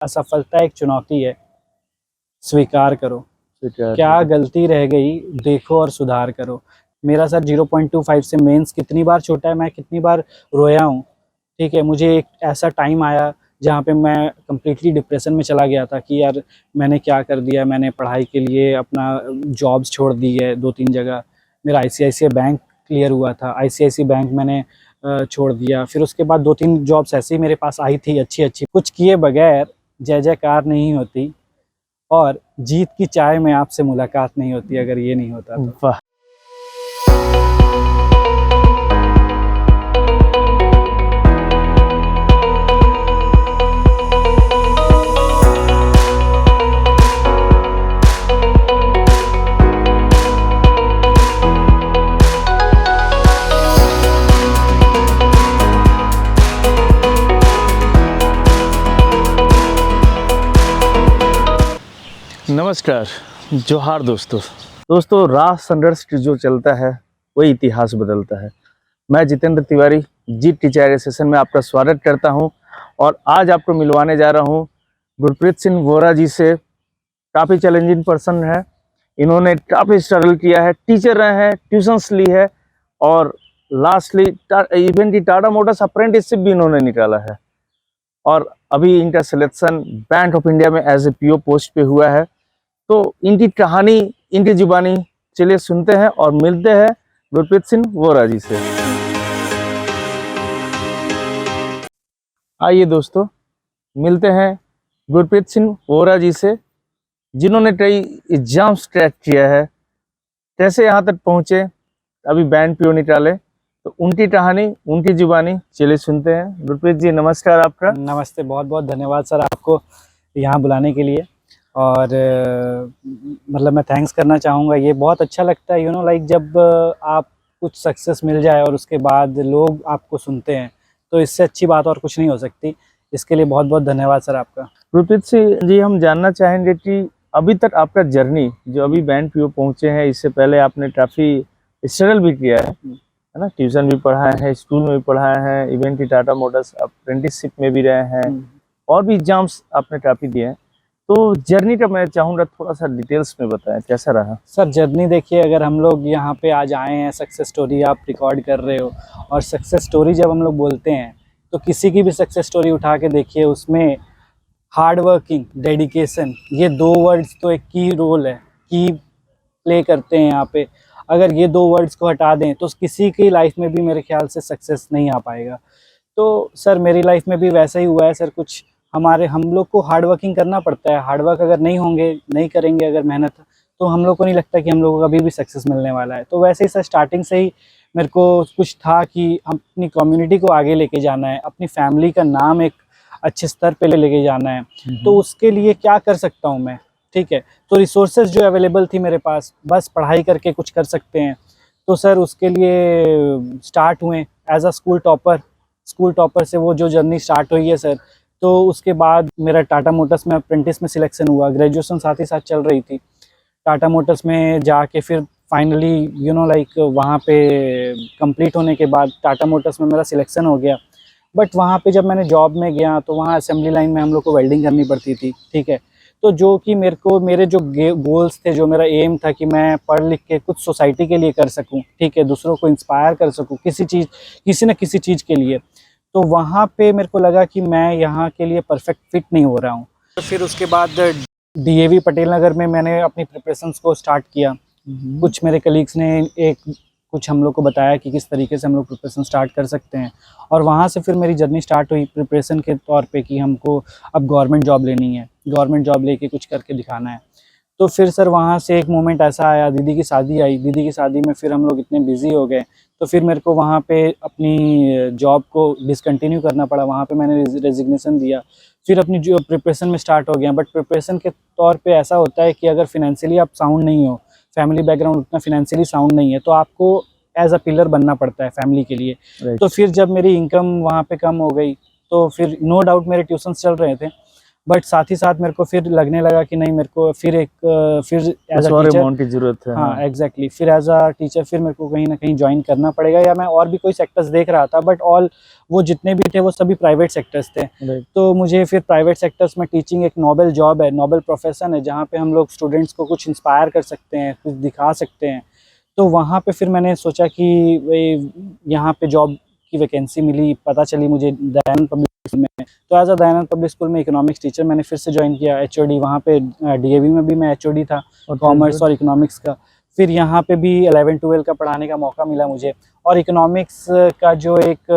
असफलता एक चुनौती है, स्वीकार करो। क्या गलती रह गई देखो और सुधार करो। मेरा सर 0.25 से मेंस कितनी बार छूटा है, मैं कितनी बार रोया हूँ। ठीक है, मुझे एक ऐसा टाइम आया जहाँ पे मैं कम्प्लीटली डिप्रेशन में चला गया था कि यार मैंने क्या कर दिया। मैंने पढ़ाई के लिए अपना जॉब्स छोड़ दी है 2-3 जगह। मेरा आईसीआईसीआई बैंक क्लियर हुआ था, आईसीआईसीआई बैंक मैंने छोड़ दिया। फिर उसके बाद 2-3 जॉब्स ऐसी मेरे पास आई थी अच्छी अच्छी। कुछ किए बगैर जय जयकार नहीं होती और जीत की चाय में आपसे मुलाकात नहीं होती अगर ये नहीं होता तो। वाह। नमस्कार, जोहार दोस्तों राह संघर्ष जो चलता है वही इतिहास बदलता है। मैं जितेंद्र तिवारी जी टीचर सेशन में आपका स्वागत करता हूं और आज आपको मिलवाने जा रहा हूं गुरप्रीत सिंह वोरा जी से। काफ़ी चैलेंजिंग पर्सन है, इन्होंने काफ़ी स्ट्रगल किया है, टीचर रहे हैं, ट्यूशन्स ली है और लास्टली इवन की टाटा मोटर्स अप्रेंटिसशिप भी इन्होंने निकाला है और अभी इनका सिलेक्शन बैंक ऑफ इंडिया में एज ए पीओ पोस्ट पे हुआ है। तो इनकी कहानी, इनकी जुबानी चलिए सुनते हैं और मिलते हैं गुरप्रीत सिंह वोरा जी से। आइए दोस्तों, मिलते हैं गुरप्रीत सिंह वोरा जी से, जिन्होंने कई एग्जाम्स क्रैक किया है, कैसे यहाँ तक पहुँचे, अभी बैंड पीओ निकाले। तो उनकी कहानी, उनकी जुबानी चलिए सुनते हैं। गुरप्रीत जी नमस्कार आपका। नमस्ते, बहुत बहुत धन्यवाद सर आपको यहाँ बुलाने के लिए। और मतलब मैं थैंक्स करना चाहूँगा। ये बहुत अच्छा लगता है लाइक जब आप कुछ सक्सेस मिल जाए और उसके बाद लोग आपको सुनते हैं, तो इससे अच्छी बात और कुछ नहीं हो सकती। इसके लिए बहुत बहुत धन्यवाद सर आपका। गुरप्रीत सिंह जी, हम जानना चाहेंगे कि अभी तक आपका जर्नी जो अभी बैंड पीओ पहुँचे हैं, इससे पहले आपने काफ़ी स्ट्रगल भी किया है ना, ट्यूशन भी पढ़ाए हैं, स्कूल में भी पढ़ाए हैं, इवन की टाटा मोटर्स अप्रेंटिसशिप में भी रहे हैं और भी एग्जाम्स आपने काफ़ी दिए हैं। तो जर्नी का मैं चाहूँगा थोड़ा सा डिटेल्स में बताएं, कैसा रहा? सर जर्नी देखिए, अगर हम लोग यहाँ पे आज आए हैं, सक्सेस स्टोरी आप रिकॉर्ड कर रहे हो, और सक्सेस स्टोरी जब हम लोग बोलते हैं तो किसी की भी सक्सेस स्टोरी उठा के देखिए, उसमें हार्ड वर्किंग, डेडिकेशन, ये 2 वर्ड्स तो एक की रोल है, की प्ले करते हैं यहाँ पे। अगर ये 2 वर्ड्स को हटा दें तो किसी की लाइफ में भी मेरे ख्याल से सक्सेस नहीं आ पाएगा। तो सर मेरी लाइफ में भी वैसा ही हुआ है सर। कुछ हम लोग को हार्ड वर्किंग करना पड़ता है। हार्ड वर्क अगर नहीं होंगे, नहीं करेंगे अगर मेहनत, तो हम लोग को नहीं लगता कि हम लोगों को कभी भी सक्सेस मिलने वाला है। तो वैसे ही सर स्टार्टिंग से ही मेरे को कुछ था कि अपनी कम्युनिटी को आगे लेके जाना है, अपनी फैमिली का नाम एक अच्छे स्तर पे लेके जाना है। तो उसके लिए क्या कर सकता हूँ मैं, ठीक है। तो रिसोर्सेज जो अवेलेबल थी मेरे पास, बस पढ़ाई करके कुछ कर सकते हैं। तो सर उसके लिए स्टार्ट हुए एज अ स्कूल टॉपर से वो जो जर्नी स्टार्ट हुई है सर। तो उसके बाद मेरा टाटा मोटर्स में अप्रेंटिस में सिलेक्शन हुआ, ग्रेजुएशन साथ ही साथ चल रही थी। टाटा मोटर्स में जाके फिर फाइनली लाइक वहाँ पे कंप्लीट होने के बाद टाटा मोटर्स में मेरा सिलेक्शन हो गया। बट वहाँ पे जब मैंने जॉब में गया तो वहाँ असेंबली लाइन में हम लोग को वेल्डिंग करनी पड़ती थी, ठीक है। तो जो कि मेरे जो गोल्स थे, जो मेरा एम था कि मैं पढ़ लिख के कुछ सोसाइटी के लिए कर सकूं, ठीक है, दूसरों को इंस्पायर कर सकूं किसी न किसी चीज़ के लिए। तो वहाँ पे मेरे को लगा कि मैं यहाँ के लिए परफेक्ट फिट नहीं हो रहा हूँ। तो फिर उसके बाद डीएवी पटेल नगर में मैंने अपनी प्रिपरेशंस को स्टार्ट किया। कुछ मेरे कलीग्स ने कुछ हम लोग को बताया कि किस तरीके से हम लोग प्रिपरेशन स्टार्ट कर सकते हैं, और वहाँ से फिर मेरी जर्नी स्टार्ट हुई प्रिपरेशन के तौर पे कि हमको अब गवर्नमेंट जॉब लेनी है, गवर्नमेंट जॉब लेके कुछ करके दिखाना है। तो फिर सर वहाँ से एक मोमेंट ऐसा आया, दीदी की शादी आई। दीदी की शादी में फिर हम लोग इतने बिजी हो गए, तो फिर मेरे को वहाँ पे अपनी जॉब को डिसकंटिन्यू करना पड़ा। वहाँ पे मैंने रेजिग्नेशन दिया, फिर अपनी जो प्रिपरेशन में स्टार्ट हो गया। बट प्रिपरेशन के तौर पे ऐसा होता है कि अगर फिनेंशियली आप साउंड नहीं हो, फैमिली बैकग्राउंड उतना फिनेंशियली साउंड नहीं है, तो आपको एज अ पिलर बनना पड़ता है फैमिली के लिए। तो फिर जब मेरी इनकम वहाँ पे कम हो गई, तो फिर नो डाउट मेरे ट्यूशन्स चल रहे थे, बट साथ ही साथ मेरे को फिर लगने लगा कि नहीं, मेरे को फिर एज अ और टीचर, अमाउंट की जरूरत है। हाँ एग्जैक्टली, फिर एज अ टीचर फिर मेरे को कहीं ना कहीं ज्वाइन करना पड़ेगा, या मैं और भी कोई सेक्टर्स देख रहा था, बट ऑल वो जितने भी थे वो सभी प्राइवेट सेक्टर्स थे। राइट। तो मुझे फिर प्राइवेट सेक्टर्स में टीचिंग एक नोबल जॉब है, नोबल प्रोफेशन है, जहाँ पे हम लोग स्टूडेंट्स को कुछ इंस्पायर कर सकते हैं, कुछ दिखा सकते हैं। तो वहाँ पे फिर मैंने सोचा कि भाई यहाँ पे जॉब की वैकेंसी मिली, पता चली मुझे दयानंद पब्लिक स्कूल में। तो as a Dayanand public school में इकोनॉमिक्स टीचर मैंने फिर से ज्वाइन किया, एचओडी। वहाँ पे डीएवी में भी मैं एचओडी था, कॉमर्स और इकोनॉमिक्स का। फिर यहाँ पे भी 11-12 का पढ़ाने का मौका मिला मुझे। और इकोनॉमिक्स का जो एक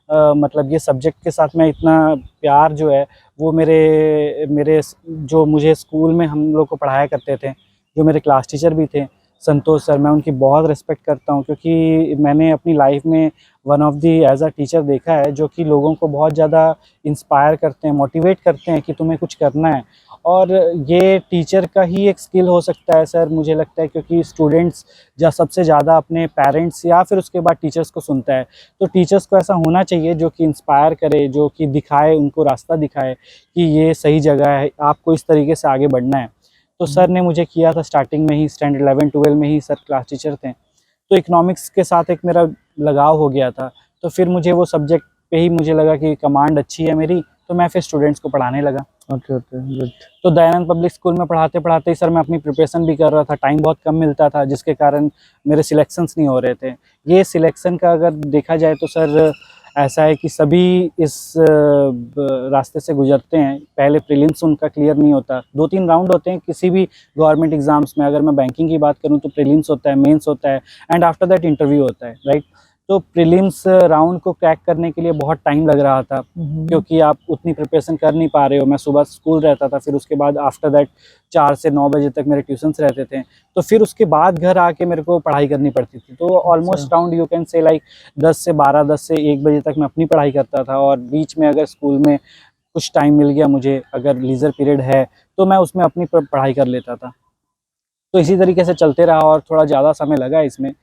मतलब ये सब्जेक्ट के साथ मैं इतना प्यार जो है, वो मेरे मेरे जो मुझे स्कूल में हम लोग को पढ़ाया करते थे, जो मेरे क्लास टीचर भी थे, संतोष सर, मैं उनकी बहुत रिस्पेक्ट करता हूँ, क्योंकि मैंने अपनी लाइफ में one of the as a teacher देखा है जो कि लोगों को बहुत ज़्यादा इंस्पायर करते हैं, मोटिवेट करते हैं कि तुम्हें कुछ करना है। और ये टीचर का ही एक स्किल हो सकता है सर, मुझे लगता है, क्योंकि स्टूडेंट्स सबसे ज़्यादा अपने पेरेंट्स या फिर उसके बाद टीचर्स को सुनता है। तो टीचर्स को ऐसा होना चाहिए जो कि इंस्पायर करे, जो कि दिखाए, उनको रास्ता दिखाए कि ये सही जगह है, आपको इस तरीके से आगे बढ़ना है। तो सर ने मुझे किया था स्टार्टिंग में ही, स्टैंडर्ड 11-12 में ही सर क्लास टीचर थे। तो इकोनॉमिक्स के साथ एक मेरा लगाव हो गया था। तो फिर मुझे वो सब्जेक्ट पे ही मुझे लगा कि कमांड अच्छी है मेरी, तो मैं फिर स्टूडेंट्स को पढ़ाने लगा। Okay okay good. तो दयानंद पब्लिक स्कूल में पढ़ाते पढ़ाते ही सर मैं अपनी प्रिपरेशन भी कर रहा था, टाइम बहुत कम मिलता था, जिसके कारण मेरे सिलेक्शंस नहीं हो रहे थे। ये सिलेक्शन का अगर देखा जाए तो सर ऐसा है कि सभी इस रास्ते से गुजरते हैं। पहले प्रीलिम्स उनका क्लियर नहीं होता, 2-3 राउंड होते हैं किसी भी गवर्नमेंट एग्जाम्स में। अगर मैं बैंकिंग की बात करूं तो प्रीलिम्स होता है, मेंस होता है, एंड आफ्टर दैट इंटरव्यू होता है, राइट। तो प्रीलिम्स राउंड को क्रैक करने के लिए बहुत टाइम लग रहा था, क्योंकि आप उतनी प्रिपरेशन कर नहीं पा रहे हो। मैं सुबह स्कूल रहता था, फिर उसके बाद आफ्टर दैट 4 से 9 बजे तक मेरे ट्यूशन्स रहते थे। तो फिर उसके बाद घर आके मेरे को पढ़ाई करनी पड़ती थी। तो almost round you can say like 10 से 12, 10 से 1 बजे तक मैं अपनी पढ़ाई करता था। और बीच में अगर स्कूल में कुछ टाइम मिल गया मुझे, अगर लीजर पीरियड है, तो मैं उसमें अपनी पढ़ाई कर लेता था। तो इसी तरीके से चलते रहा और थोड़ा ज़्यादा समय लगा इसमें।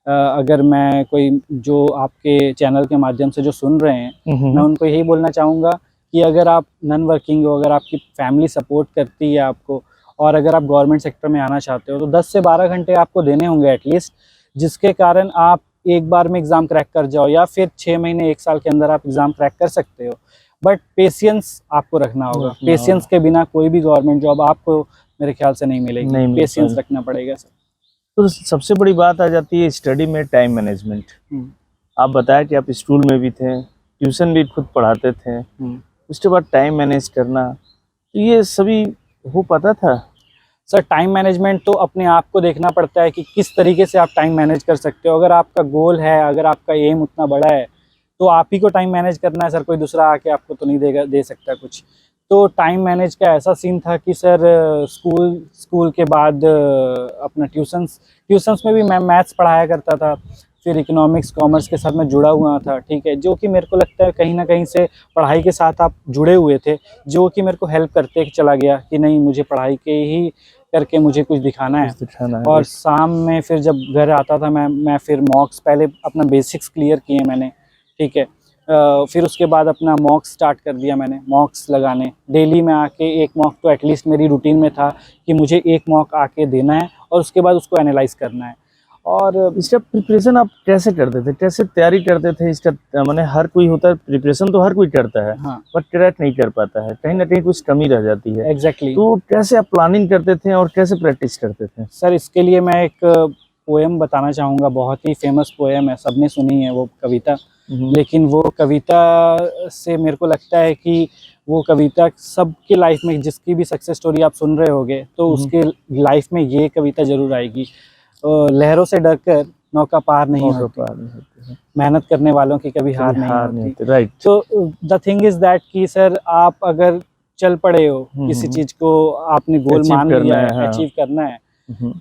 अगर मैं कोई जो आपके चैनल के माध्यम से जो सुन रहे हैं, मैं उनको यही बोलना चाहूँगा कि अगर आप नॉन वर्किंग हो, अगर आपकी फैमिली सपोर्ट करती है आपको, और अगर आप गवर्नमेंट सेक्टर में आना चाहते हो, तो 10 से 12 घंटे आपको देने होंगे एटलीस्ट, जिसके कारण आप एक बार में एग्ज़ाम क्रैक कर जाओ, या फिर 6 महीने 1 साल के अंदर आप एग्ज़ाम क्रैक कर सकते हो। बट पेशेंस आपको रखना होगा। पेशेंस के बिना कोई भी गवर्नमेंट जॉब आपको मेरे ख्याल से नहीं मिलेगी। नहीं मिल पेशेंस पाएगी। रखना पड़ेगा सर। तो सबसे बड़ी बात आ जाती है स्टडी में टाइम मैनेजमेंट। आप बताया कि आप स्कूल में भी थे, ट्यूशन भी खुद पढ़ाते थे, उसके बाद टाइम मैनेज करना, तो ये सभी हो पाता था? सर टाइम मैनेजमेंट तो अपने आप को देखना पड़ता है कि किस तरीके से आप टाइम मैनेज कर सकते हो। अगर आपका गोल है, अगर आपका एम उतना बड़ा है, तो आप ही को टाइम मैनेज करना है सर, कोई दूसरा आके आपको तो नहीं दे सकता कुछ। तो टाइम मैनेज का ऐसा सीन था कि सर स्कूल के बाद अपना ट्यूशन्स में भी मैं मैथ्स पढ़ाया करता था। फिर इकोनॉमिक्स कॉमर्स के साथ मैं जुड़ा हुआ था, ठीक है, जो कि मेरे को लगता है कहीं ना कहीं से पढ़ाई के साथ आप जुड़े हुए थे, जो कि मेरे को हेल्प करते चला गया कि नहीं, मुझे पढ़ाई के ही करके मुझे कुछ दिखाना है। और शाम में फिर जब घर आता था मैं फिर मॉक्स, पहले अपना बेसिक्स क्लियर किए मैंने, ठीक है। फिर उसके बाद अपना मॉक्स स्टार्ट कर दिया मैंने, मॉक्स लगाने डेली में आके। एक मॉक तो एटलीस्ट मेरी रूटीन में था कि मुझे एक मॉक आके देना है और उसके बाद उसको एनालाइज करना है। और इसका प्रिपरेशन आप कैसे करते थे, कैसे तैयारी करते थे इसका? मैंने हर कोई होता है, प्रिपरेशन तो हर कोई करता है, हाँ, बट क्रैक नहीं कर पाता है, कहीं ना कहीं कुछ कमी रह जाती है। एग्जैक्टली। तो कैसे आप प्लानिंग करते थे और कैसे प्रैक्टिस करते थे? सर इसके लिए मैं एक पोएम बताना चाहूँगा, बहुत ही फेमस पोएम है, सबने सुनी है वो कविता। लेकिन वो कविता से मेरे को लगता है कि वो कविता सबके लाइफ में, जिसकी भी सक्सेस स्टोरी आप सुन रहे होगे, तो उसके लाइफ में ये कविता जरूर आएगी। लहरों से डरकर नौका पार नहीं होती, मेहनत करने वालों की कभी हार नहीं होती। राइट। तो द थिंग इज दैट कि सर आप अगर चल पड़े हो किसी चीज को, आपने गोल मान लिया है, अचीव करना है,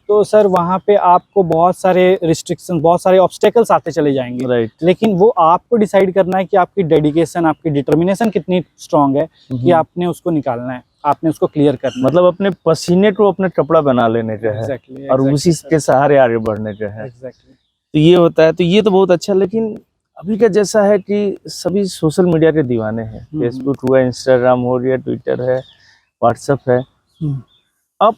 तो सर वहाँ पे आपको बहुत सारे रिस्ट्रिक्शन, बहुत सारे ऑब्स्टेकल्स आते चले जाएंगे। राइट। लेकिन वो आपको डिसाइड करना है कि आपकी डेडिकेशन, आपकी डिटर्मिनेशन कितनी स्ट्रांग है कि आपने उसको निकालना है, आपने उसको क्लियर करना है। मतलब अपने पसीने को अपने कपड़ा बना लेने का है। Exactly, और उसी के सहारे आगे बढ़ने का है। Exactly. तो ये होता है, तो ये तो बहुत अच्छा। लेकिन अभी का जैसा है कि सभी सोशल मीडिया के दीवाने हैं, फेसबुक हुआ, इंस्टाग्राम हो गया, ट्विटर है, व्हाट्सएप है, हम्म। आप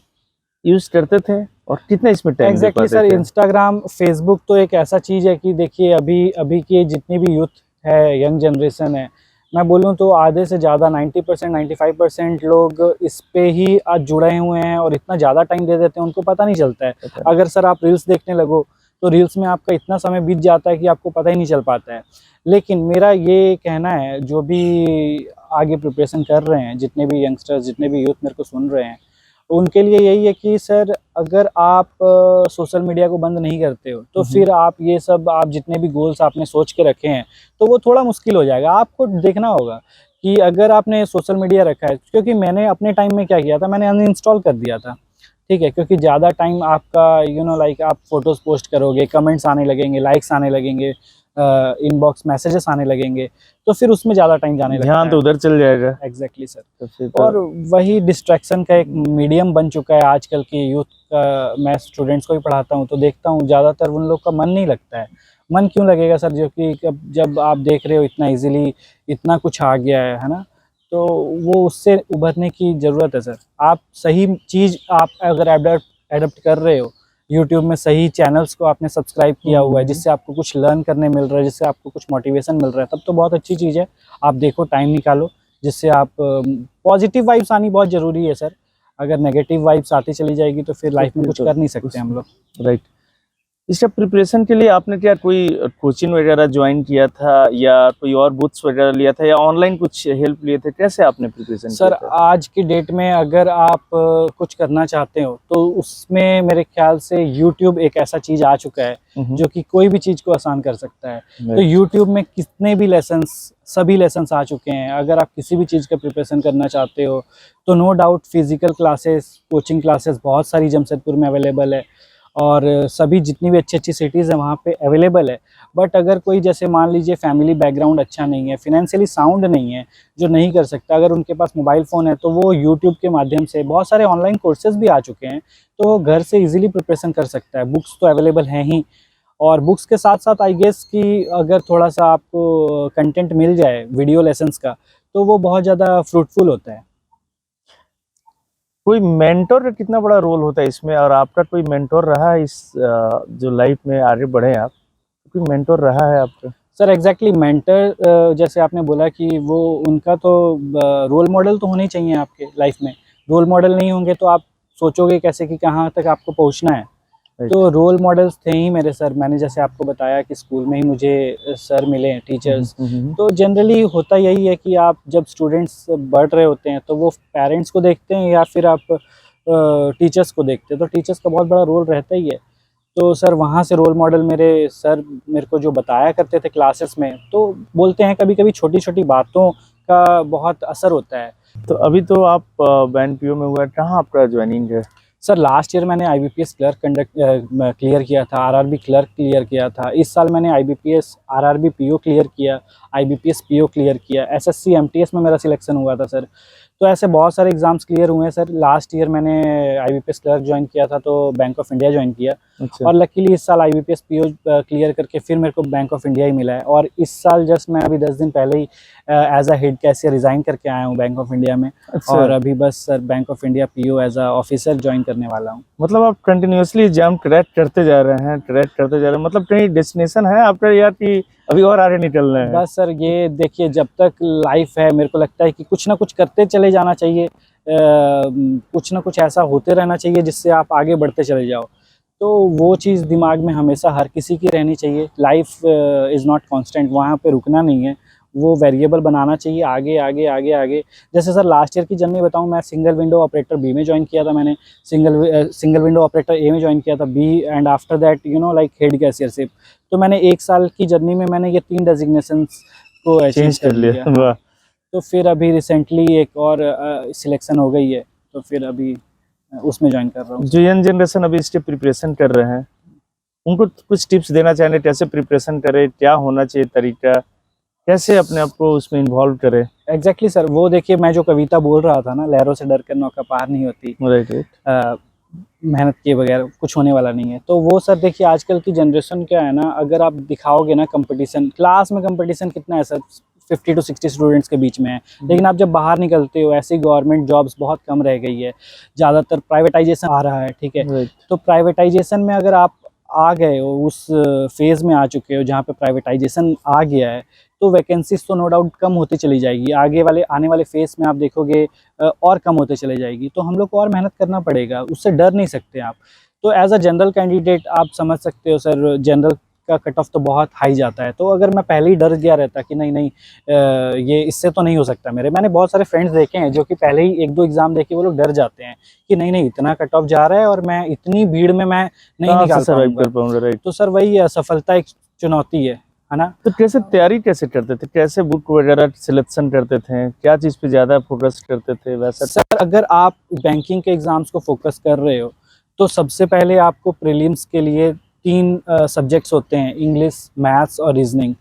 यूज करते थे और कितना इसमें टाइम दे एग्जैक्टली पाते सर, थे? इंस्टाग्राम फेसबुक तो एक ऐसा चीज़ है कि देखिए अभी अभी की जितनी भी यूथ है, यंग जनरेशन है, मैं बोलूँ तो आधे से ज़्यादा 90% 95% लोग इस पे ही आज जुड़े हुए हैं और इतना ज़्यादा टाइम दे देते हैं, उनको पता नहीं चलता है। पता नहीं। अगर सर आप रील्स देखने लगो तो रील्स में आपका इतना समय बीत जाता है कि आपको पता ही नहीं चल पाता है। लेकिन मेरा ये कहना है, जो भी आगे प्रिपरेशन कर रहे हैं, जितने भी यंगस्टर्स, जितने भी यूथ मेरे को सुन रहे हैं, उनके लिए यही है कि सर अगर आप सोशल मीडिया को बंद नहीं करते हो तो फिर आप ये सब, आप जितने भी गोल्स आपने सोच के रखे हैं तो वो थोड़ा मुश्किल हो जाएगा। आपको देखना होगा कि अगर आपने सोशल मीडिया रखा है, क्योंकि मैंने अपने टाइम में क्या किया था, मैंने अनइंस्टॉल कर दिया था, ठीक है, क्योंकि ज़्यादा टाइम आपका लाइक आप फोटोज़ पोस्ट करोगे, कमेंट्स आने लगेंगे, लाइक्स आने लगेंगे, इनबॉक्स मैसेजेस आने लगेंगे, तो फिर उसमें ज़्यादा टाइम जाने लगता ध्यान है। तो उधर चल जाएगा। Exactly sir. तो फिर तो और वही डिस्ट्रैक्शन का एक मीडियम बन चुका है आजकल की यूथ का। मैं स्टूडेंट्स को भी पढ़ाता हूँ तो देखता हूँ ज़्यादातर उन लोग का मन नहीं लगता है। मन क्यों लगेगा सर, जो कि जब आप देख रहे हो इतना इजीली इतना कुछ आ गया है ना, तो वो उससे उभरने की ज़रूरत है सर। आप सही चीज़ आप अगर एडप्ट कर रहे हो, यूट्यूब में सही चैनल्स को आपने सब्सक्राइब किया हुआ है जिससे आपको कुछ लर्न करने मिल रहा है, जिससे आपको कुछ मोटिवेशन मिल रहा है, तब तो बहुत अच्छी चीज़ है। आप देखो, टाइम निकालो, जिससे आप पॉजिटिव वाइब्स आनी बहुत ज़रूरी है सर। अगर नेगेटिव वाइब्स आती चली जाएगी तो फिर लाइफ में कुछ कर नहीं सकते हम लोग। राइट। इसका प्रिपरेशन के लिए आपने क्या कोई कोचिंग वगैरह ज्वाइन किया था या कोई और बुक्स वगैरह लिया था या ऑनलाइन कुछ हेल्प लिए थे? कैसे आपने प्रिपरेशन किया सर था? आज की डेट में अगर आप कुछ करना चाहते हो तो उसमें मेरे ख्याल से यूट्यूब एक ऐसा चीज़ आ चुका है जो कि कोई भी चीज़ को आसान कर सकता है। तो यूट्यूब में कितने भी लेसन्स, सभी लेसन्स आ चुके हैं। अगर आप किसी भी चीज़ का प्रिपरेशन करना चाहते हो तो no doubt physical classes, coaching classes बहुत सारी जमशेदपुर में अवेलेबल है और सभी जितनी भी अच्छी अच्छी सिटीज़ हैं वहाँ पे अवेलेबल है। बट अगर कोई, जैसे मान लीजिए फैमिली बैकग्राउंड अच्छा नहीं है, फिनेंशियली साउंड नहीं है, जो नहीं कर सकता, अगर उनके पास मोबाइल फ़ोन है तो वो यूट्यूब के माध्यम से बहुत सारे ऑनलाइन कोर्सेज़ भी आ चुके हैं, तो वो घर से इजीली प्रिपरेशन कर सकता है। बुक्स तो अवेलेबल हैं ही, और बुक्स के साथ साथ आई गेस कि अगर थोड़ा सा आपको कंटेंट मिल जाए वीडियो लेसन्स का तो वो बहुत ज़्यादा फ्रूटफुल होता है। कोई मेंटोर का कितना बड़ा रोल होता है इसमें, और आपका कोई मेंटोर रहा है इस जो लाइफ में आगे बढ़े आप, कोई मेंटोर रहा है आपका? सर एग्जैक्टली मेंटर, जैसे आपने बोला कि वो उनका तो रोल मॉडल तो होने ही चाहिए आपके लाइफ में। रोल मॉडल नहीं होंगे तो आप सोचोगे कैसे कि कहाँ तक आपको पहुँचना है। तो रोल मॉडल्स थे ही मेरे सर। मैंने जैसे आपको बताया कि स्कूल में ही मुझे सर मिले हैं, टीचर्स। तो जनरली होता यही है कि आप जब स्टूडेंट्स बढ़ रहे होते हैं तो वो पेरेंट्स को देखते हैं या फिर आप टीचर्स को देखते हैं, तो टीचर्स का बहुत बड़ा रोल रहता ही है। तो सर वहाँ से रोल मॉडल मेरे सर मेरे को जो बताया करते थे क्लासेस में, तो बोलते हैं कभी कभी छोटी छोटी बातों का बहुत असर होता है। तो अभी तो आप BNPO में हुआ, कहाँ आपका ज्वाइनिंग है? सर लास्ट ईयर मैंने IBPS क्लर्क क्लियर किया था, RRB क्लर्क क्लियर किया था। इस साल मैंने IBPS RRB PO क्लियर किया, IBPS PO क्लियर किया, SSC MTS में मेरा सिलेक्शन हुआ था सर। तो ऐसे बहुत सारे एग्जाम्स क्लियर हुए हैं सर। लास्ट ईयर मैंने IBPS क्लर्क ज्वाइन किया था तो बैंक ऑफ इंडिया ज्वाइन किया। अच्छा। और लकीली इस साल IBPS PO क्लियर करके फिर मेरे को बैंक ऑफ इंडिया ही मिला है। और इस साल जस्ट मैं अभी 10 दिन पहले ही as a head cashier resign करके आया हूँ बैंक ऑफ इंडिया में। अच्छा। और अभी बस sir bank of India PO as a officer join करने वाला हूँ। मतलब आप कंटिन्यूअसली एग्जाम क्रैक करते जा रहे हैं, क्रैक करते जा रहे हैं, मतलब कहीं डेस्टिनेशन है आपका या कि अभी और आगे निकलना है? बस सर ये देखिए, जब तक लाइफ है मेरे को लगता है कि कुछ ना कुछ करते चले जाना चाहिए, कुछ ना कुछ ऐसा होते रहना चाहिए जिससे आप आगे बढ़ते चले जाओ। तो वो चीज़ दिमाग में हमेशा हर किसी की रहनी चाहिए। लाइफ इज़ नॉट कांस्टेंट, वहाँ पे रुकना नहीं है, वो वेरिएबल बनाना चाहिए आगे आगे आगे आगे। जैसे सर लास्ट ईयर की जर्नी बताऊँ, मैं सिंगल विंडो ऑपरेटर बी में ज्वाइन किया था मैंने, सिंगल विंडो ऑपरेटर ए में ज्वाइन किया था, B and after that like head cashiership. तो मैंने 1 साल की जर्नी में मैंने ये 3 डेजिग्नेशंस को अचीव चेंज कर लिया। हाँ। वाह। तो फिर अभी रिसेंटली एक और सिलेक्शन हो गई है, तो फिर अभी उसमें ज्वाइन कर रहा हूँ। जो यंग जनरेशन अभी इसके प्रिपरेशन कर रहे हैं, उनको कुछ टिप्स देना चाहेंगे, कैसे प्रिपरेशन करें, क्या होना चाहिए तरीका, कैसे अपने आप को उसमें इन्वॉल्व करें? एग्जैक्टली सर, वो देखिए मैं जो कविता बोल रहा था ना, लहरों से डर कर नौका पार नहीं होती, राइट। मेहनत किए बगैर कुछ होने वाला नहीं है। तो वो सर देखिए आजकल की जनरेशन क्या है ना, अगर आप दिखाओगे ना कंपटीशन, क्लास में कंपटीशन कितना है सर, 50 to 60 स्टूडेंट्स के बीच में है। लेकिन आप जब बाहर निकलते हो, ऐसी गवर्नमेंट जॉब्स बहुत कम रह गई है, ज़्यादातर प्राइवेटाइजेशन आ रहा है, ठीक है। राइट। तो प्राइवेटाइजेशन में अगर आप आ गए हो, उस फेज़ में आ चुके हो जहाँ पे प्राइवेटाइजेशन आ गया है, तो वैकेंसीज तो नो डाउट कम होती चली जाएगी। आगे वाले आने वाले फेज़ में आप देखोगे और कम होते चले जाएगी। तो हम लोग को और मेहनत करना पड़ेगा, उससे डर नहीं सकते आप। तो एज अ जनरल कैंडिडेट आप समझ सकते हो सर, जनरल का कट ऑफ तो बहुत हाई जाता है। तो अगर मैं पहले ही डर गया रहता कि नहीं ये इससे तो नहीं हो सकता मैंने बहुत सारे फ्रेंड्स देखे हैं जो कि पहले ही 1-2 एग्जाम देके वो लोग डर जाते हैं कि नहीं इतना कट ऑफ जा रहा है और मैं इतनी भीड़ में मैं नहीं निकाल सर्वाइव कर पाऊंगा। पाऊंगा। राइट। तो सर वही असफलता एक चुनौती है ना। तो कैसे तैयारी कैसे करते थे, कैसे बुक वगैरह सिलेक्शन करते थे, क्या चीज़ पे ज़्यादा फोकस करते थे वैसा? सर अगर आप बैंकिंग के एग्जाम्स को फोकस कर रहे हो तो सबसे पहले आपको प्रीलिम्स के लिए 3 सब्जेक्ट्स होते हैं, इंग्लिश, मैथ्स और रीजनिंग।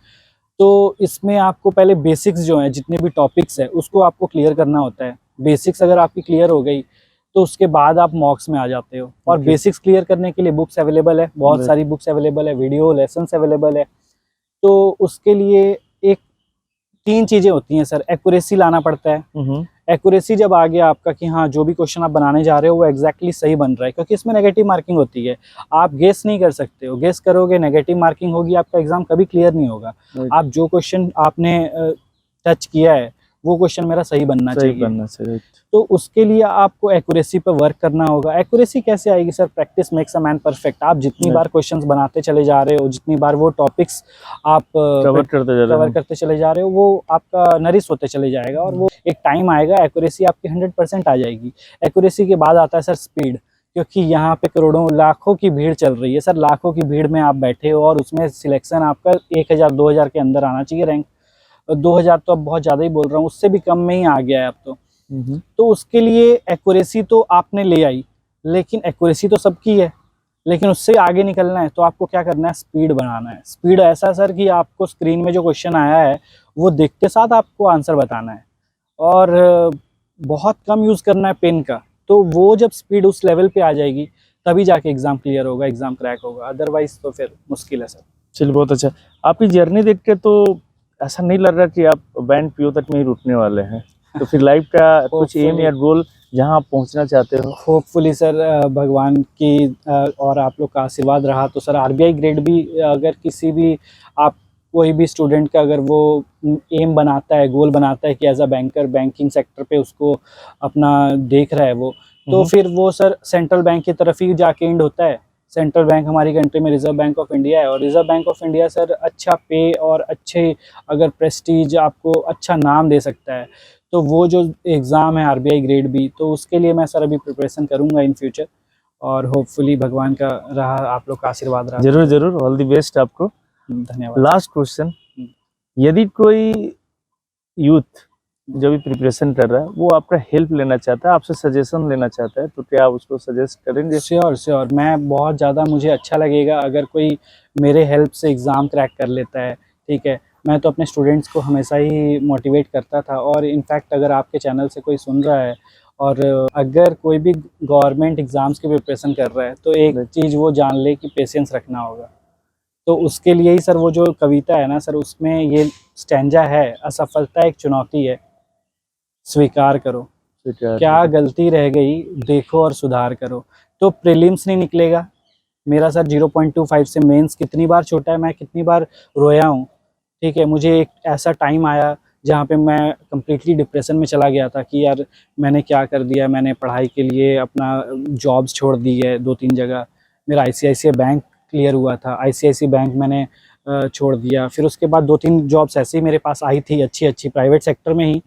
तो इसमें आपको पहले बेसिक्स जो हैं, जितने भी टॉपिक्स हैं उसको आपको क्लियर करना होता है। बेसिक्स अगर आपकी क्लियर हो गई तो उसके बाद आप मॉक्स में आ जाते हो। और Okay. बेसिक्स क्लियर करने के लिए बुक्स अवेलेबल है, बहुत Right. सारी बुक्स अवेलेबल है, वीडियो लेसन्स अवेलेबल है। तो उसके लिए एक 3 चीज़ें होती हैं सर, एक्यूरेसी लाना पड़ता है। एक्यूरेसी जब आ गया आपका कि हाँ जो भी क्वेश्चन आप बनाने जा रहे हो वो एग्जैक्टली सही बन रहा है, क्योंकि इसमें नेगेटिव मार्किंग होती है। आप गेस नहीं कर सकते हो, गेस करोगे नेगेटिव मार्किंग होगी, आपका एग्जाम कभी क्लियर नहीं होगा। Right. आप जो क्वेश्चन आपने टच किया है वो क्वेश्चन मेरा सही बनना चाहिए। तो उसके लिए आपको एक्यूरेसी पर वर्क करना होगा। एक्यूरेसी कैसे आएगी sir? Practice makes a man perfect. आप जितनी बार क्वेश्चंस बनाते चले जा रहे हो, जितनी बार वो टॉपिक्स आप कवर करते चले जा रहे हो, वो आपका नरिश होते चले जाएगा और वो एक टाइम आएगा एक्यूरेसी आपकी 100% आ जाएगी। एक्यूरेसी के बाद आता है सर स्पीड, क्योंकि यहाँ पे करोड़ों लाखों की भीड़ चल रही है सर। लाखों की भीड़ में आप बैठे हो और उसमें सिलेक्शन आपका 1000-2000 के अंदर आना चाहिए रैंक। 2000 तो अब बहुत ज़्यादा ही बोल रहा हूँ, उससे भी कम में ही आ गया है अब तो। तो उसके लिए एक्यूरेसी तो आपने ले आई, लेकिन एक्यूरेसी तो सबकी है, लेकिन उससे आगे निकलना है तो आपको क्या करना है? स्पीड बनाना है। स्पीड ऐसा सर कि आपको स्क्रीन में जो क्वेश्चन आया है वो देखते साथ आपको आंसर बताना है, और बहुत कम यूज़ करना है पेन का। तो वो जब स्पीड उस लेवल पे आ जाएगी तभी जाके एग्ज़ाम क्लियर होगा, एग्ज़ाम क्रैक होगा, अदरवाइज़ तो फिर मुश्किल है सर। चलिए बहुत अच्छा। आपकी जर्नी देख के तो ऐसा नहीं लग रहा कि आप बैंड पीओ तक में ही रुकने वाले हैं। तो फिर लाइफ का कुछ एम या गोल जहां आप पहुंचना चाहते हो? होपफुली सर भगवान की और आप लोग का आशीर्वाद रहा तो सर आरबीआई ग्रेड भी, अगर किसी भी आप कोई भी स्टूडेंट का अगर वो एम बनाता है, गोल बनाता है कि as a banker banking sector पे उसको अपना देख रहा है वो, तो फिर वो सर सेंट्रल बैंक की तरफ ही जाके एंड होता है। सेंट्रल बैंक हमारी कंट्री में रिजर्व बैंक ऑफ इंडिया है, और reserve bank of India sir अच्छा पे और अच्छे अगर प्रेस्टीज, आपको अच्छा नाम दे सकता है। तो वो जो एग्ज़ाम है आरबीआई ग्रेड बी, तो उसके लिए मैं सर अभी प्रिपरेशन करूँगा इन फ्यूचर, और होपफुली भगवान का रहा, आप लोग का आशीर्वाद रहा। जरूर जरूर, ऑल द बेस्ट आपको। धन्यवाद। लास्ट क्वेश्चन, यदि कोई यूथ जो भी प्रिपरेशन कर रहा है वो आपका हेल्प लेना चाहता है, आपसे सजेशन लेना चाहता है, तो क्या आप उसको सजेस्ट करेंगे? श्योर मैं बहुत ज़्यादा, मुझे अच्छा लगेगा अगर कोई मेरे हेल्प से एग्ज़ाम क्रैक कर लेता है, ठीक है। मैं तो अपने स्टूडेंट्स को हमेशा ही मोटिवेट करता था, और इनफैक्ट अगर आपके चैनल से कोई सुन रहा है और अगर कोई भी गवर्नमेंट एग्ज़ाम्स की प्रिपरेशन कर रहा है, तो एक चीज़ वो जान ले कि पेशेंस रखना होगा। तो उसके लिए ही सर वो जो कविता है ना सर, उसमें ये स्टैंजा है, असफलता एक चुनौती है, स्वीकार करो, क्या गलती रह गई देखो और सुधार करो। तो प्रीलिम्स नहीं निकलेगा मेरा सर, 0.25 से मेंस कितनी बार छोटा है, मैं कितनी बार रोया हूँ, ठीक है। मुझे एक ऐसा टाइम आया जहाँ पे मैं कम्प्लीटली डिप्रेशन में चला गया था कि यार मैंने क्या कर दिया, मैंने पढ़ाई के लिए अपना जॉब्स छोड़ दी है 2-3 जगह। मेरा आईसीआईसीआई बैंक क्लियर हुआ था, आईसीआईसीआई बैंक मैंने छोड़ दिया। फिर उसके बाद 2-3 जॉब्स ऐसे ही मेरे पास आई थी अच्छी प्राइवेट सेक्टर में ही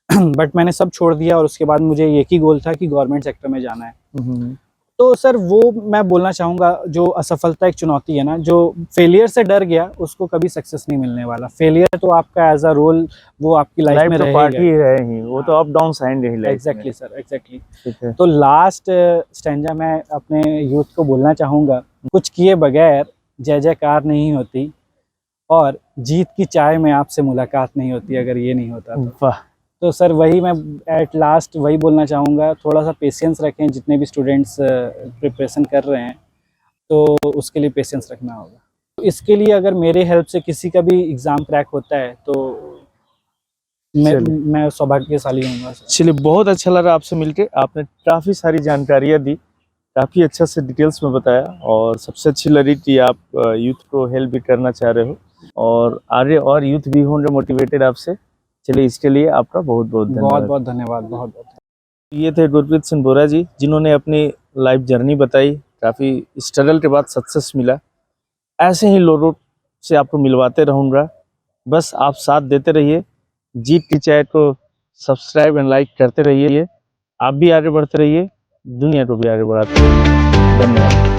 बट मैंने सब छोड़ दिया, और उसके बाद मुझे एक ही गोल था कि गवर्नमेंट सेक्टर में जाना है। तो सर वो मैं बोलना चाहूँगा, जो असफलता एक चुनौती है ना, जो फेलियर से डर गया उसको कभी सक्सेस नहीं मिलने वाला। फेलियर तो आपका एज अ रोल वो आपकी लाइफ में रहेगा, पार्ट ही है ही, वो तो अप डाउन आएंगे ही लाइफ। Exactly sir, exactly. तो लास्ट स्टैंजा मैं अपने यूथ को बोलना चाहूँगा, कुछ किए बगैर जय जयकार नहीं होती, और जीत की चाय में आपसे मुलाकात नहीं होती अगर ये नहीं होता तो सर वही मैं एट लास्ट वही बोलना चाहूँगा, थोड़ा सा पेशेंस रखें। जितने भी स्टूडेंट्स प्रिपरेशन कर रहे हैं तो उसके लिए पेशेंस रखना होगा। तो इसके लिए अगर मेरे हेल्प से किसी का भी एग्ज़ाम क्रैक होता है तो चलिए। मैं सौभाग्यशाली हूँ बस। चलिए, बहुत अच्छा लगा आपसे मिलके। आपने काफ़ी सारी जानकारियाँ दी, काफ़ी अच्छा से डिटेल्स में बताया, और सबसे अच्छी लगी कि आप यूथ को हेल्प भी करना चाह रहे हो, और आगे और यूथ भी होंगे मोटिवेटेड आपसे। चलिए, इसके लिए आपका बहुत बहुत बहुत धन्यवाद। बहुत धन्यवाद, बहुत बहुत। ये थे गुरप्रीत सिंह बोरा जी, जिन्होंने अपनी लाइफ जर्नी बताई। काफ़ी स्ट्रगल के बाद सक्सेस मिला। ऐसे ही लोगों से आपको मिलवाते रहूँगा, बस आप साथ देते रहिए। जी टी चैनल को सब्सक्राइब एंड लाइक करते रहिए। आप भी आगे बढ़ते रहिए, दुनिया को भी आगे बढ़ाते रहिए। धन्यवाद।